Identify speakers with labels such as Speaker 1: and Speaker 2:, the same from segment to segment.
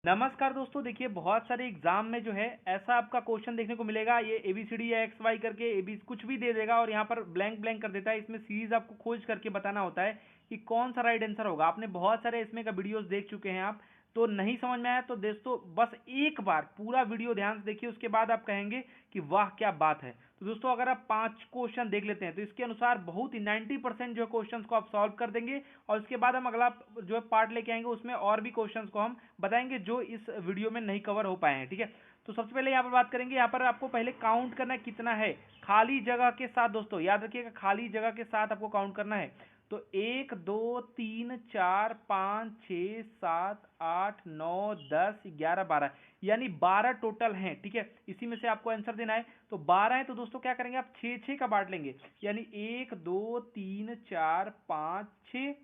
Speaker 1: नमस्कार दोस्तों, देखिए बहुत सारे एग्जाम में जो है ऐसा आपका क्वेश्चन देखने को मिलेगा। ये एबीसीडी या एक्स वाई करके एबी कुछ भी दे देगा और यहाँ पर ब्लैंक ब्लैंक कर देता है। इसमें सीरीज आपको खोज करके बताना होता है कि कौन सा राइट आंसर होगा। आपने बहुत सारे इसमें का वीडियोस देख चुके हैं आप, तो नहीं समझ में आया तो दोस्तों बस एक बार पूरा वीडियो ध्यान से देखिए, उसके बाद आप कहेंगे कि वाह क्या बात है। तो दोस्तों अगर आप 5 क्वेश्चन देख लेते हैं तो इसके अनुसार बहुत ही 90% जो क्वेश्चंस को आप सॉल्व कर देंगे और उसके बाद हम अगला जो है पार्ट लेके आएंगे, उसमें और भी क्वेश्चंस को हम बताएंगे जो इस वीडियो में नहीं कवर हो पाए हैं। ठीक है, तो सबसे पहले यहाँ पर बात करेंगे। यहाँ पर आपको पहले काउंट करना है कितना है खाली जगह के साथ। दोस्तों याद रखिएगा, खाली जगह के साथ आपको काउंट करना है। तो 1 2 3 4 5 6 7 8 9 10 11 12 यानी 12 टोटल हैं। ठीक है, इसी में से आपको आंसर देना है। तो 12 है तो दोस्तों क्या करेंगे, आप 6 का बांट लेंगे, यानी 1 2 3 4 5 6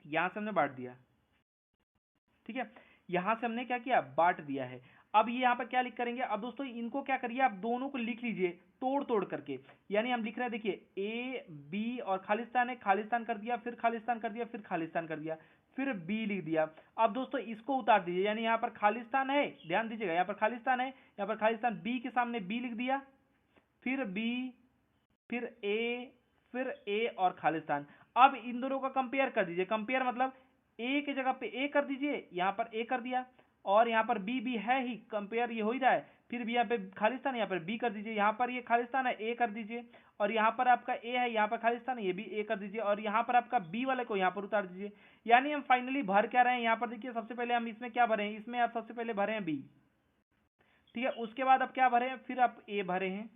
Speaker 1: यहां से हमने बांट दिया। ठीक है, यहां से हमने क्या किया, बांट दिया है। अब ये यहाँ पर क्या लिख करेंगे, अब दोस्तों इनको क्या करिए, आप दोनों को लिख लीजिए तोड़ तोड़ करके। यानी हम लिख रहे हैं, देखिए ए बी और खालिस्तान है, खालिस्तान कर दिया, फिर खालिस्तान कर दिया, फिर खालिस्तान कर दिया, फिर बी लिख दिया। अब दोस्तों इसको उतार दीजिए, यानी यहाँ पर खालिस्तान है, ध्यान दीजिएगा यहाँ पर खालिस्तान है, यहाँ पर खालिस्तान, बी के सामने बी लिख दिया, फिर बी, फिर ए और खालिस्तान। अब इन दोनों का कंपेयर कर दीजिए। कंपेयर मतलब ए की जगह पे ए कर दीजिए, यहाँ पर ए कर दिया, और यहाँ पर बी भी है ही, कंपेयर ये हो ही रहा है। फिर भी यहाँ पे खालिस्तान, यहाँ पर बी कर दीजिए, यहाँ पर ये खालिस्तान है ए कर दीजिए, और यहाँ पर आपका ए है, यहाँ पर खालिस्तान है, ये भी ए कर दीजिए, और यहाँ पर आपका बी वाले को यहाँ पर उतार दीजिए। यानी हम फाइनली भर क्या रहे हैं, यहाँ पर देखिए सबसे पहले हम इसमें क्या भरे हैं, इसमें आप सबसे पहले भरे हैं बी। ठीक है, उसके बाद आप क्या भरे हैं, फिर आप ए भरे हैं,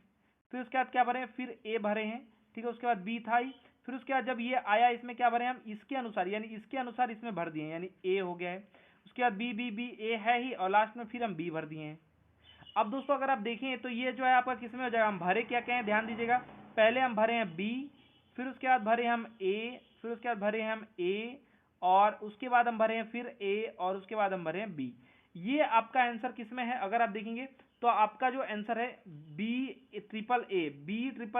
Speaker 1: फिर उसके बाद क्या भरे हैं, फिर ए भरे हैं। ठीक है, उसके बाद बी था ही, फिर उसके बाद जब ये आया इसमें क्या भरे हम, इसके अनुसार, यानी इसके अनुसार इसमें भर दिए, यानी ए हो गया है। उसके बाद बी बी बी ए है ही, और लास्ट में फिर हम बी भर दिए हैं। अब दोस्तों अगर आप देखें तो ये जो है आपका किस में हो जाएगा, हम भरे क्या क्या है ध्यान दीजिएगा। पहले हम भरे हैं बी, फिर उसके बाद भरे हम ए, फिर उसके बाद भरे हम ए, और उसके बाद हम भरे हैं फिर ए, और उसके बाद हम भरे हैं बी। ये आपका आंसर किस में है, अगर आप देखेंगे तो आपका जो आंसर है बी ट्रिपल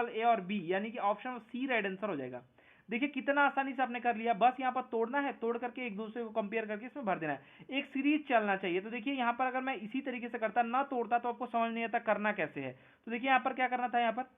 Speaker 1: ए और बी, यानी कि ऑप्शन सी राइट आंसर हो जाएगा। देखिए कितना आसानी से आपने कर लिया, बस यहाँ पर तोड़ना है, तोड़ करके एक दूसरे को कंपेयर करके इसमें भर देना है। एक सीरीज चलना चाहिए। तो देखिए यहाँ पर अगर मैं इसी तरीके से करता, ना तोड़ता, तो आपको समझ नहीं आता करना कैसे है। तो देखिए यहाँ पर क्या करना था, यहाँ पर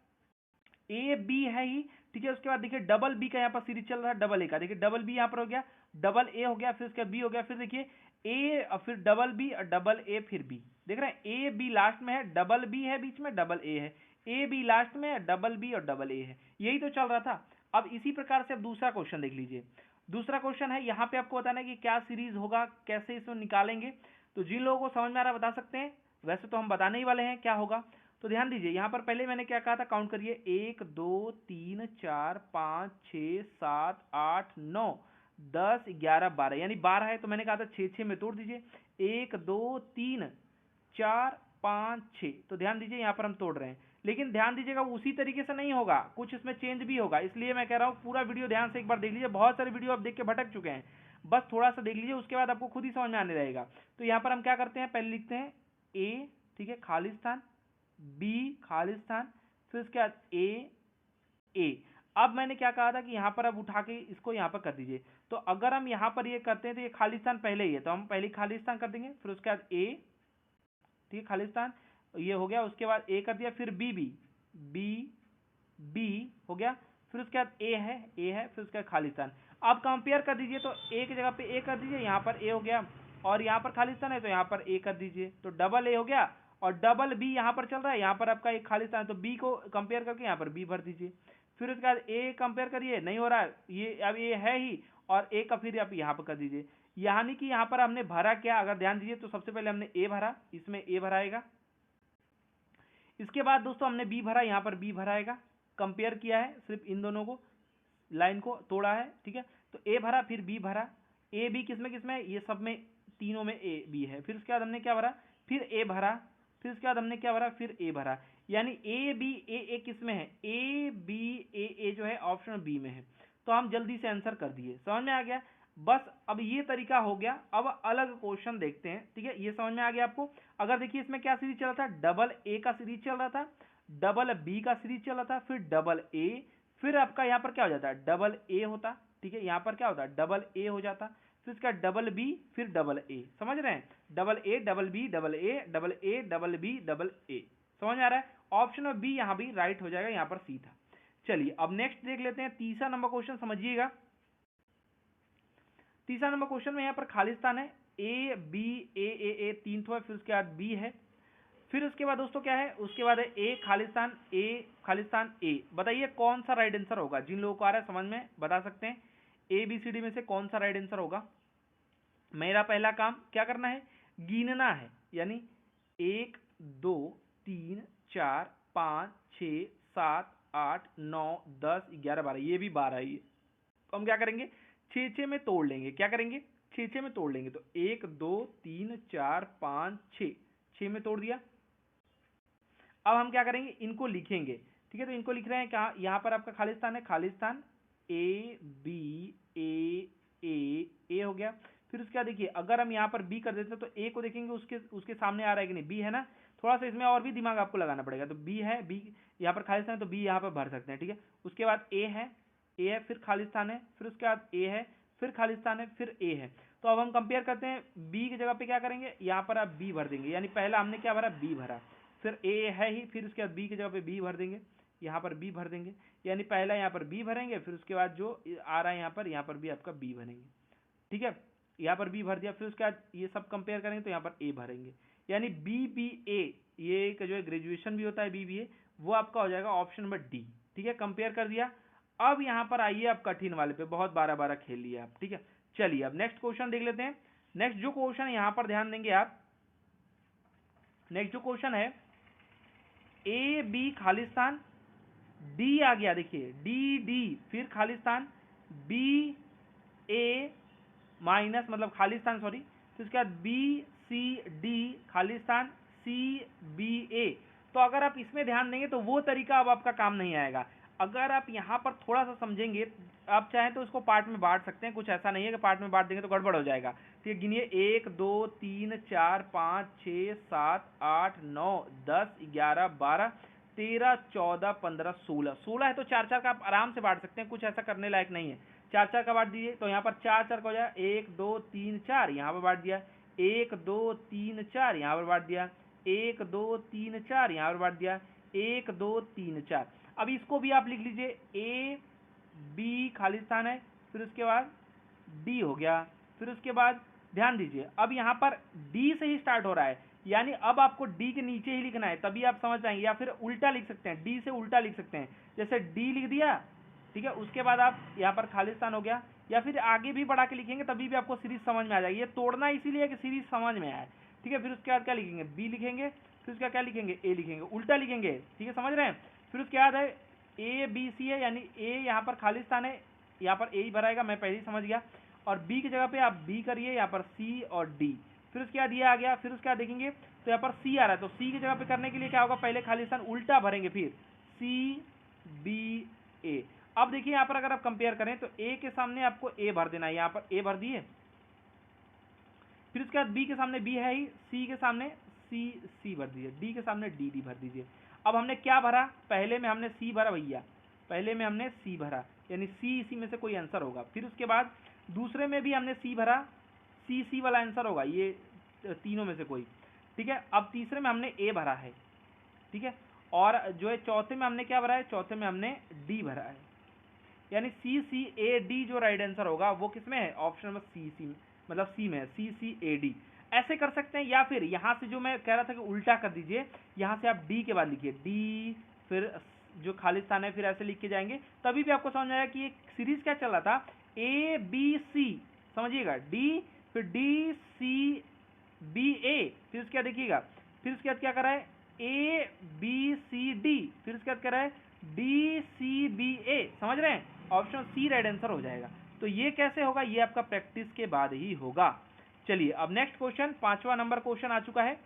Speaker 1: ए बी है ही। ठीक है, उसके बाद देखिए डबल बी का यहाँ पर सीरीज चल रहा है, डबल ए का, देखिए डबल बी यहाँ पर हो गया, डबल ए हो गया, फिर उसके बाद बी हो गया, फिर देखिए ए और फिर डबल बी और डबल ए, फिर बी। देख रहे हैं, ए बी लास्ट में है, डबल बी है बीच में, डबल ए है, ए बी लास्ट में है, डबल बी और डबल ए है। यही तो चल रहा था। अब इसी प्रकार से अब दूसरा क्वेश्चन देख लीजिए। दूसरा क्वेश्चन है, यहाँ पे आपको बताना है कि क्या सीरीज होगा, कैसे इसमें निकालेंगे। तो जिन लोगों को समझ में आ रहा है बता सकते हैं, वैसे तो हम बताने ही वाले हैं क्या होगा। तो ध्यान दीजिए, यहाँ पर पहले मैंने क्या कहा था, काउंट करिए, 1 2 3 4 5 6 7 8 9 10 11 12, यानी 12 है तो मैंने कहा था 6 में तोड़ दीजिए, 1 2 3 4 5 6। तो ध्यान दीजिए यहाँ पर हम तोड़ रहे हैं, लेकिन ध्यान दीजिएगा उसी तरीके से नहीं होगा, कुछ इसमें चेंज भी होगा। इसलिए मैं कह रहा हूँ पूरा वीडियो ध्यान से एक बार देख लीजिए। बहुत सारे वीडियो आप देख के भटक चुके हैं, बस थोड़ा सा देख लीजिए, उसके बाद आपको खुद ही समझ में आने रहेगा। तो यहाँ पर हम क्या करते हैं, पहले लिखते हैं ए, ठीक है, खालिस्तान, बी खालिस्तान, फिर उसके बाद ए। अब मैंने क्या कहा था कि यहाँ पर अब उठा के इसको यहाँ पर कर दीजिए। तो अगर हम यहाँ पर ये करते हैं तो ये खालिस्तान पहले ही है, तो हम पहले खालिस्तान कर देंगे, फिर उसके बाद ए, ठीक है, खालिस्तान ये हो गया, उसके बाद ए कर दिया, फिर बी बी बी बी हो गया, फिर उसके बाद ए है, फिर उसके बाद खालिस्तान। अब कंपेयर कर दीजिए, तो ए की जगह पे ए कर दीजिए, यहाँ पर ए हो गया, और यहाँ पर खालिस्तान है तो यहाँ पर ए कर दीजिए, तो डबल ए हो गया, और डबल बी यहाँ पर चल रहा है, यहाँ पर आपका एक खालिस्तान है तो बी को कंपेयर करके यहाँ पर बी भर दीजिए। फिर उसके बाद ए कंपेयर करिए, नहीं हो रहा है ये, अब ये है ही, और ए का फिर आप यहाँ पर कर दीजिए। यानी कि यहाँ पर हमने भरा क्या, अगर ध्यान दीजिए तो सबसे पहले हमने ए भरा, इसमें ए भराएगा, इसके बाद दोस्तों हमने बी भरा, यहाँ पर बी भराएगा, कंपेयर किया है सिर्फ इन दोनों को, लाइन को तोड़ा है। ठीक है, तो ए भरा, फिर बी भरा, ए बी किसमें किसमें, ये सब में, तीनों में ए बी है। फिर उसके बाद हमने क्या भरा, फिर ए भरा, फिर उसके बाद हमने क्या भरा, फिर ए भरा, यानी ए बी ए किसमें है, ए बी ए जो है ऑप्शन बी में है। तो हम जल्दी से आंसर कर दिए, समझ में आ गया। बस अब ये तरीका हो गया, अब अलग क्वेश्चन देखते हैं। ठीक है, ये समझ में आ गया आपको। अगर देखिए इसमें क्या सीरीज चल रहा था, डबल ए का सीरीज चल रहा था, डबल बी का सीरीज चल रहा था, फिर डबल ए, फिर आपका यहाँ पर क्या हो जाता है, डबल ए होता। ठीक है, यहाँ पर क्या होता है, डबल ए हो जाता, फिर इसका डबल बी, फिर डबल ए, समझ रहे हैं। Double A double B double A double A double B double A. समझ आ रहा है? ऑप्शन में बी यहाँ भी राइट हो जाएगा, यहाँ पर सी था। चलिए अब नेक्स्ट देख लेते हैं तीसरा नंबर क्वेश्चन, समझिएगा। तीसरा नंबर क्वेश्चन में यहाँ पर खालिस्तान है, ए बी ए तीन तो है, फिर उसके बाद बी है, फिर उसके बाद दोस्तों क्या है, उसके बाद है ए खालिस्तान ए। बताइए कौन सा राइट आंसर होगा? जिन लोगों को आ रहा है समझ में बता सकते हैं, ए बी सी डी में से कौन सा राइट आंसर होगा। मेरा पहला काम क्या करना है, गिनना है, यानी 1 2 3 4 5 6 7 8 9 10 11 12, ये भी 12 ही है। तो हम क्या करेंगे, 6 में तोड़ लेंगे। क्या करेंगे, 6 में तोड़ लेंगे। तो 1 2 3 4 5 6 में तोड़ दिया। अब हम क्या करेंगे, इनको लिखेंगे। ठीक है, तो इनको लिख रहे हैं कहाँ, यहाँ पर आपका खालिस्तान है, खालिस्तान ए बी ए हो गया। फिर उसके बाद देखिए अगर हम यहाँ पर बी कर देते तो ए को देखेंगे उसके सामने आ रहा है कि नहीं, बी है ना। थोड़ा सा इसमें और भी दिमाग आपको लगाना पड़ेगा। तो बी है, बी यहाँ पर खालिस्तान है तो बी यहाँ पर भर सकते हैं। ठीक है, उसके बाद ए है फिर खालिस्तान है, फिर उसके बाद ए है, फिर खालिस्तान है, फिर ए है। तो अब हम कंपेयर करते हैं, बी की जगह पे क्या करेंगे, यहाँ पर आप बी भर देंगे, यानी पहला हमने क्या भरा, बी भरा, फिर ए है ही, फिर उसके बाद बी की जगह पे बी भर देंगे, यहाँ पर बी भर देंगे, यानी पहला यहाँ पर बी भरेंगे, फिर उसके बाद जो आ रहा है यहाँ पर भी आपका बी भरेंगे। ठीक है, यहाँ पर बी भर दिया, फिर उसके बाद ये सब कंपेयर करेंगे तो यहाँ पर ए भरेंगे, यानी बी बी ए, ये जो है ग्रेजुएशन भी होता है बी बी ए, वो आपका हो जाएगा ऑप्शन नंबर डी। ठीक है, कंपेयर कर दिया। अब यहाँ पर आइए आप कठिन वाले पे, बहुत 12 खेल लिया आप। ठीक है, चलिए अब नेक्स्ट क्वेश्चन देख लेते हैं। नेक्स्ट जो क्वेश्चन यहाँ पर ध्यान देंगे आप, नेक्स्ट जो क्वेश्चन है, ए बी खालिस्तान, डी आ गया, देखिए डी डी, फिर खालिस्तान, बी ए माइनस मतलब खालिस्तान सॉरी, फिर उसके बाद B C D Khalistan, C B A. तो अगर आप इसमें ध्यान देंगे तो वो तरीका अब आपका काम नहीं आएगा। अगर आप यहाँ पर थोड़ा सा समझेंगे, आप चाहें तो इसको पार्ट में बांट सकते हैं, कुछ ऐसा नहीं है कि पार्ट में बांट देंगे तो गड़बड़ हो जाएगा। ठीक है, गिनिए 1 2 3 4 5 6 7 8 9 10 11 12 13 14 15 16 है, तो 4 का आप आराम से बांट सकते हैं, कुछ ऐसा करने लायक नहीं है। 4 का बांट दीजिए, तो यहाँ पर 4 का हो जाए 1 2 3 4, यहाँ पर बांट दिया, 1 2 3 4, यहाँ पर बांट दिया, 1 2 3 4, यहाँ पर बांट दिया, 1 2 3 4। अब इसको भी आप लिख लीजिए, ए बी खालिस्तान है, फिर उसके बाद डी हो गया, फिर उसके बाद ध्यान दीजिए अब यहाँ पर डी से ही स्टार्ट हो रहा है, यानी अब आपको डी के नीचे ही लिखना है, तभी आप समझ पाएंगे। या फिर उल्टा लिख सकते हैं, डी से उल्टा लिख सकते हैं, जैसे डी लिख दिया, ठीक है, उसके बाद आप यहाँ पर खालिस्तान हो गया, या फिर आगे भी बढ़ा के लिखेंगे तभी भी आपको सीरीज समझ में आ जाएगी। ये तोड़ना इसीलिए कि सीरीज समझ में आए। ठीक है, फिर उसके बाद क्या लिखेंगे, बी लिखेंगे, फिर उसका क्या लिखेंगे, ए लिखेंगे, उल्टा लिखेंगे। ठीक है, समझ रहे हैं। फिर उसके बाद है ए बी सी है, यानी ए यहाँ पर खालिस्तान है, यहाँ पर ए ही भराएगा, मैं पहले ही समझ गया, और बी की जगह पे आप बी करिए, यहाँ पर सी और डी, फिर उसके बाद ये आ गया, फिर उसके बाद देखेंगे तो यहाँ पर सी आ रहा है, तो सी की जगह पे करने के लिए क्या होगा, पहले खालिस्तान उल्टा भरेंगे, फिर सी बी ए। अब देखिए यहाँ पर अगर आप कंपेयर करें तो ए के सामने आपको ए भर देना है, यहाँ पर ए भर दिए, फिर उसके बाद बी के सामने बी है ही, सी के सामने सी भर दीजिए, डी के सामने डी भर दीजिए। अब हमने क्या भरा, पहले में हमने सी भरा भैया, पहले में हमने सी भरा, यानी सी इसी में से कोई आंसर होगा। फिर उसके बाद दूसरे में भी हमने सी भरा, सी वाला आंसर होगा, ये तीनों में से कोई। ठीक है, अब तीसरे में हमने ए भरा है, ठीक है, और जो है चौथे में हमने क्या भरा है, चौथे में हमने डी भरा है, यानी सी ए डी जो राइट आंसर होगा वो किसमें है, ऑप्शन नंबर सी मतलब सी में है, सी ए डी। ऐसे कर सकते हैं, या फिर यहाँ से जो मैं कह रहा था कि उल्टा कर दीजिए, यहाँ से आप डी के बाद लिखिए, डी फिर जो खालिस्तान है, फिर ऐसे लिख के जाएंगे, तभी भी आपको समझ आएगा कि एक सीरीज क्या चल रहा था, ए बी सी, समझिएगा, डी फिर डी सी बी ए, फिर उसके बाद देखिएगा, फिर उसके बाद क्या कर रहा है, ए बी सी डी, फिर उसके बाद कर रहा है डी सी बी ए। समझ रहे हैं, ऑप्शन सी राइट आंसर हो जाएगा। तो ये कैसे होगा, ये आपका प्रैक्टिस के बाद ही होगा। चलिए अब नेक्स्ट क्वेश्चन, 5वां नंबर क्वेश्चन आ चुका है।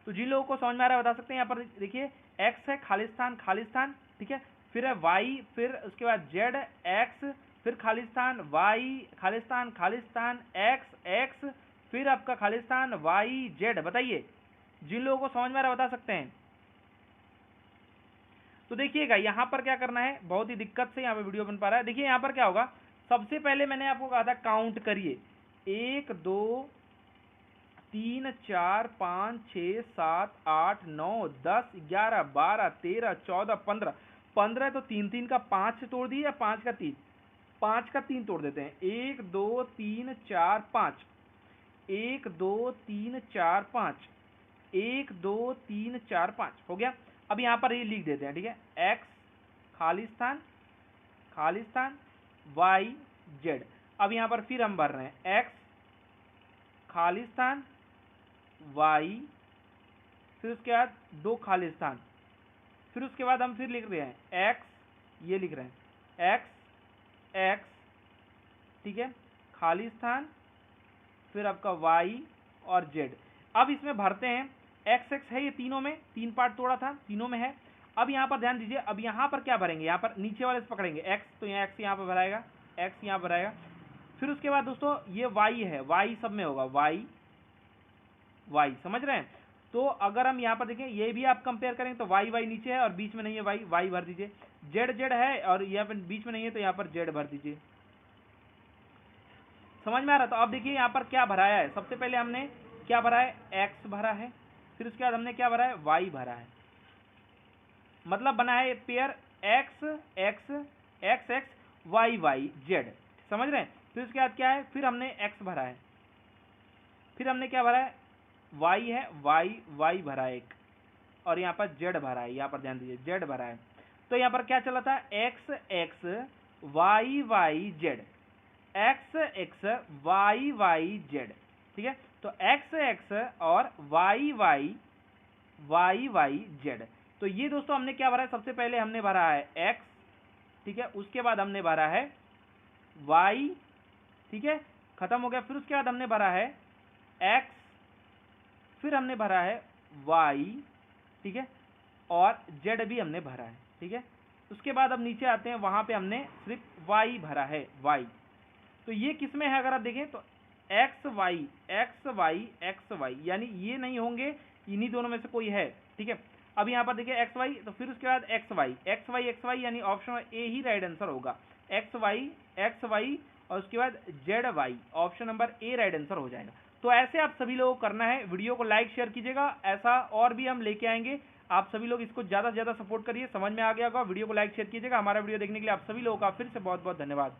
Speaker 1: तो जिन लोगों को समझ में आ रहा है बता सकते हैं। यहाँ पर देखिए एक्स है खालिस्तान, ठीक है, फिर है वाई, फिर उसके बाद जेड एक्स, फिर खालिस्तान वाई, खालिस्तान एक्स, फिर आपका खालिस्तान वाई जेड। बताइए जिन लोगों को समझ में आ रहा है बता सकते हैं। तो देखिएगा यहाँ पर क्या करना है, बहुत ही दिक्कत से यहाँ पे वीडियो बन पा रहा है। देखिए यहाँ पर क्या होगा, सबसे पहले मैंने आपको कहा था काउंट करिए, 1 2 3 4 5 6 7 8 9 10 11 12 13 14 15 15 तो 3 3 का 5 से तोड़ दिए या 5 का 3, 5 का 3 तोड़ देते हैं। 1 2 3 4 5, 1 2 3 4 5, 1 2 3 4 5 हो गया। अब यहाँ पर ये लिख देते हैं, ठीक है, x खाली स्थान y z। अब यहाँ पर फिर हम भर रहे हैं x खाली स्थान y, फिर उसके बाद 2 खाली स्थान, फिर उसके बाद हम फिर लिख रहे हैं x, ये लिख रहे हैं x, ठीक है, खाली स्थान, फिर आपका y और z। अब इसमें भरते हैं x है, ये तीनों में 3 पार्ट तोड़ा था, तीनों में है। अब यहाँ पर ध्यान दीजिए, अब यहाँ पर क्या भरेंगे, यहाँ पर नीचे वाले से पकड़ेंगे x, तो यहाँ x यहाँ पर भराएगा, x यहाँ भराएगा। फिर उसके बाद दोस्तों ये y है, y सब में होगा, y समझ रहे हैं। तो अगर हम यहाँ पर देखें, ये भी आप कंपेयर करें तो y नीचे है और बीच में नहीं है, y भर दीजिए। z है और यहाँ पर बीच में नहीं है तो यहाँ पर z भर दीजिए। समझ में आ रहा? तो अब देखिए यहाँ पर क्या भराया है। सबसे पहले हमने क्या भरा है, x भरा है, फिर उसके बाद हमने क्या भरा है, y भरा है। मतलब बना है पेयर x y z, समझ रहे हैं। फिर उसके बाद क्या है, फिर हमने x भरा है, फिर हमने क्या भरा है, y है, y भरा है एक, और यहाँ पर z भरा है, यहाँ पर ध्यान दीजिए z भरा है। तो यहाँ पर क्या चला था, x y z, x y z, ठीक है। तो x और y z। तो ये दोस्तों हमने क्या भरा है, सबसे पहले हमने भरा है x, ठीक है, उसके बाद हमने भरा है y, ठीक है, खत्म हो गया। फिर उसके बाद हमने भरा है x, फिर हमने भरा है y, ठीक है, और z भी हमने भरा है, ठीक है। उसके बाद अब नीचे आते हैं, वहां पे हमने सिर्फ y भरा है, y। तो ये किस में है, अगर आप देखें तो x y, यानी ये नहीं होंगे, इन्हीं दोनों में से कोई है, ठीक है। अब यहाँ पर देखिए x y, तो फिर उसके बाद x y, यानी option A he right answer होगा, x y और उसके बाद z y, option number A right answer हो जाएगा। तो ऐसे आप सभी लोगों को करना है। वीडियो को लाइक शेयर कीजिएगा, ऐसा और भी हम लेके आएंगे। आप सभी लोग इसको ज़्यादा से ज़्यादा सपोर्ट करिए। समझ में आ गया होगा, वीडियो को लाइक शेयर कीजिएगा। हमारा वीडियो देखने के लिए आप सभी लोगों का फिर से बहुत बहुत धन्यवाद।